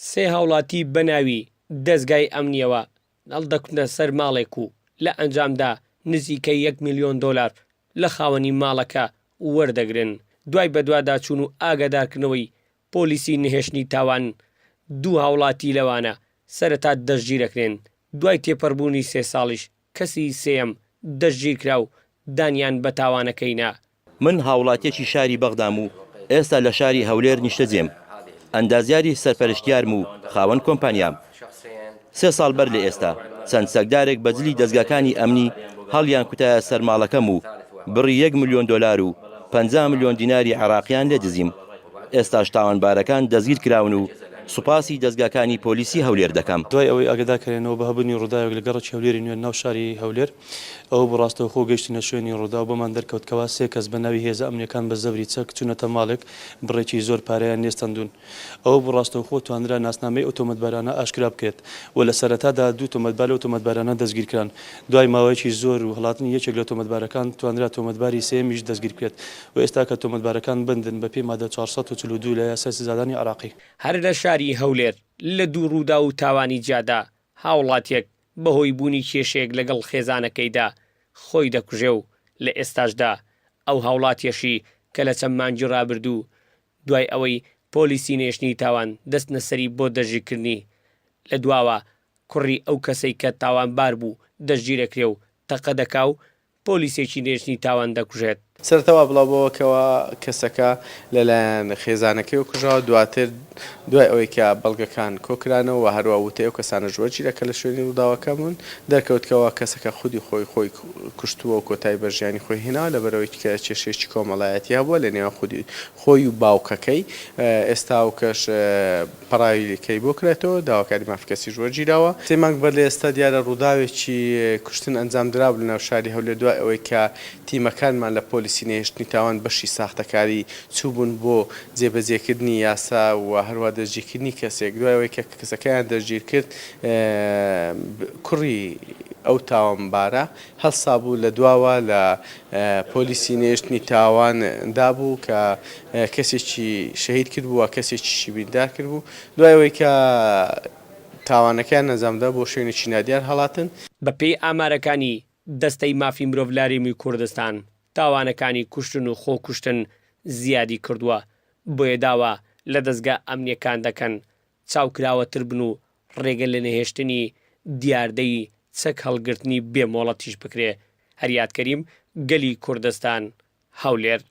سێ هاوڵاتی بەناوی دەستگای ئەمنیەوە هەڵدەکوتنە سەر ماڵێک و لە ئەنجامدا نزیکەی 1 ملیۆن دۆلار لە خاوەنی ماڵەکە وەردەگرن. دوای بەدووادا چوون و ئاگادارکردنەوەی پۆلیسی نهێشتنی تاوان دوو هاوڵاتی لەوانە سەرەتا دەستگیرەکرێن. دوای تێپەڕبوونی 3 ساڵیش کەسی سێیەم دەستگیر کرا و دانیان بە تاوانەکەینا. من هاوڵاتیەکی شاری بەغدام و ئێستا لە شاری هەولێر نیشتەجێم. ئەندازیاری سەرپەرشتیارم و خاوەن کۆمپانیام. 3 ساڵ بەر لە ئێستا چەند سەگدارێک بەجلی دەستگاکانی ئەمنی هەڵیان کوتایە سەر ماڵەکەم و بڕی 1 ملیۆن دۆلار و 50 ملیۆن دیناری عێراقیان لێ دزیم. ئێستاش تاوانبارەکان دەستگیر کراون و سوپاسی دەستگاکانی پۆلیسی هەولێر دەکەم. دوای ئەوەی ئاگادارکردنەوە بە هەبوونی ڕووداوێک لە گەڕەکی هەولێری نوێ ناو شاری هەولێر، ئەوە بەڕاستەوخۆ گەیشتنە شوێنی ڕوودا و بەمان دەرکەوتکەوە 3 کەس بە ناوی هێزە ئەمنیەکان بە زەبری چەک چوونەتە ماڵێک بڕێکی زۆر پارەیان نێستاندون. ئەوە بەڕاستەوخۆ توانرا ناسنامەی ئۆتۆمەتبارانە ئاشکرا بکرێت و لە سەرەتادا 2 تۆمەتبار لە ئۆتۆمەتبارانە دەستگیر کران. دوای ماوەیەکی زۆر و هەڵاتنی یەکێک لە تۆمەتبارەکان توانرا تۆمەتباری سێمیش دەستگیر بکرێت و ئێستا کە تۆمەتبارەکان بندن بە پێی مادە 442 لە یاسای سزادانی عێراقی. هەر لە شاری هەولێر لە دوو ڕوودا و تاوانی جادا هاوڵاتیەک بەهۆی بوونی کێشەیەک لەگەڵ خێزانەکەیدا خۆی دەکوژێ و لە ئێستاشدا ئەو هاوڵاتیەشی کە لە چەند مانگی ڕابردوو دوای ئەوەی پۆلیسی نێشتنی تاوان دەستنە سەری بۆ دەژیرکردنی لە دواوە کوڕی ئەو کەسەی کە تاوانبار بوو دەستگیرەکرێ و تەقە دەکا و پۆلیسێکی نێشتنی تاوان دەکوژێت. سەرەتاوە بڵاوبەوەکەوە کەسەکە لەلایەن خێزانەکەی و کوژەوە دواتر دوای ئەوەی کە بەڵگەکان کۆکرانەوە و هەروە وتەی ئەو کەسانە ژوەرگیرەکە لە شوێنی ڕووداوەکە بوون دەرکەوتکەوە کەسەکە خودی خۆی کوشتووە و کۆتایی بەژیانی خۆی هێناوە لەبەرەوەی کە کێشێکی کۆمەڵایەتی هەبووە لە نێوان خۆی و باوکەکەی. ئێستا و کەش پەڕاویەکەی بۆ کرێتەوە داواکاری مافکەسی ژوەرگیراوە. 3 مانگ بەر لە ئێستا دیارە ڕووداوێکی کوشتن ئەنجام درا بوو لە ناو شاری هەولێر دوای ئەوەی کە تیمەکانمان لە پۆلیسی نێشتنی تاوان بەشی ساختەکاری چوبوون بۆ جێبەجێکردنی یاسا و هەروە دەستگیرکردنی کەسێک. دوایەوەی کە کەسەکەیان دەستگیر کرد کوڕی ئەو تاوانبارە هەڵسا بوو لە دواوە لە پۆلیسی نێشتنی تاواندا بوو کە کەسێکی شەهید کرد بوو و کەسێکی بیندار کرد بوو. دوایەوەی کە تاوانەکەیان نەزامدا بۆ شوێنێکی نادیار هەڵاتن. بە پێی ئامارەکانی دەستەی مافی مرۆڤ لاریمی کوردستان تاوانەکانی کوشتن و خۆکوشتن زیادی کردووە، بۆیە داوا لە دەستگا ئەمنیەکان دەکەن چاوکراوەتر بن و ڕێگە لە نەهێشتنی دیاردەی چەک هەڵگرتنی بێمۆڵەتیش بکرێ. هەریادکەریم، گەلی کوردستان، هەولێر.